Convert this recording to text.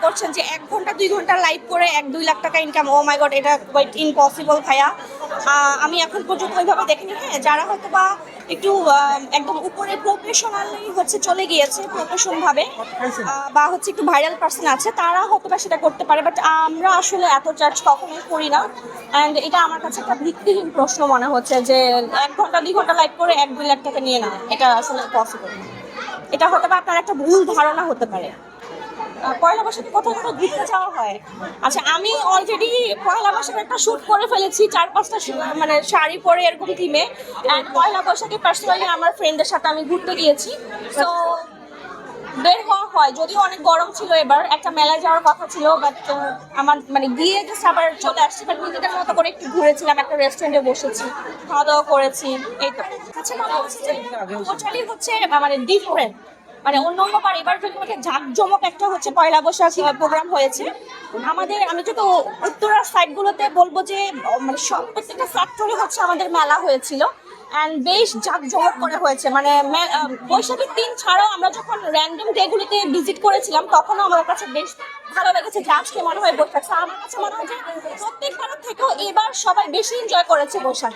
করছেন যে 1 ঘন্টা 2 ঘন্টা লাইভ করে 1-2 লাখ টাকা ইনকাম, ও মাই গড, এটা কোয়াইট ইম্পসিবল ভাইয়া। আমি এখন পর্যন্ত ওইভাবে দেখিনি। হ্যাঁ, যারা হয়তো বা একটু একদম উপরে প্রফেশনালি হচ্ছে চলে গিয়েছে প্রফেশন ভাবে, বা হচ্ছে একটু ভাইরাল পার্সন আছে, তারা হয়তো বা সেটা করতে পারে, বাট আমরা আসলে এত চার্জ কখনোই করি না। অ্যান্ড এটা আমার কাছে একটা ভিত্তিহীন প্রশ্ন মনে হচ্ছে যে 1 ঘন্টা 2 ঘন্টা লাইভ করে 1-2 লাখ টাকা নিয়ে না, এটা আসলে পসিবল। এটা হয়তো বা আপনার একটা ভুল ধারণা হতে পারে। পয়লা বৈশাখে কোথাও কোথাও ঘুরতে যাওয়া হয়। আচ্ছা, আমি অলরেডি পয়লা বৈশাখে একটা শুট করে ফেলেছি 4-5টা মানে শাড়ি পরে এরকম থিমে। অ্যান্ড পয়লা বৈশাখে পার্সোনালি আমার ফ্রেন্ডের সাথে আমি ঘুরতে গিয়েছি। তো বের হওয়া হয়, যদিও অনেক গরম ছিল, এবার একটা মেলায় যাওয়ার কথা ছিল, বাট আমার মানে গিয়ে জাস্ট আবার চলে আসছি। বাট নিজেদের মতো করে একটু ঘুরেছিলাম, একটা রেস্টুরেন্টে বসেছি, খাওয়া দাওয়া করেছি, এই তো। আচ্ছা, মনে হচ্ছে যে টোটালি হচ্ছে মানে ডিফারেন্ট, মানে অন্যবার এবার যদি জাঁকজমক একটা হচ্ছে পয়লা বৈশাখ প্রোগ্রাম হয়েছে আমাদের। আমি তো উত্তরার সাইডগুলোতে বলবো যে মানে সব প্রত্যেকটা ফ্যাক্টরি হচ্ছে আমাদের মেলা হয়েছিল, অ্যান্ড বেশ জাঁকজমক করে হয়েছে। মানে বৈশাখের দিন ছাড়াও আমরা যখন র্যান্ডম ডেগুলোতে ভিজিট করেছিলাম তখনও আমার কাছে বেশ ভালো লেগেছে যে আজকে মনে হয় বৈশাখ। আমার কাছে মনে হয় যে প্রত্যেকবারের থেকেও এবার সবাই বেশি এনজয় করেছে বৈশাখ।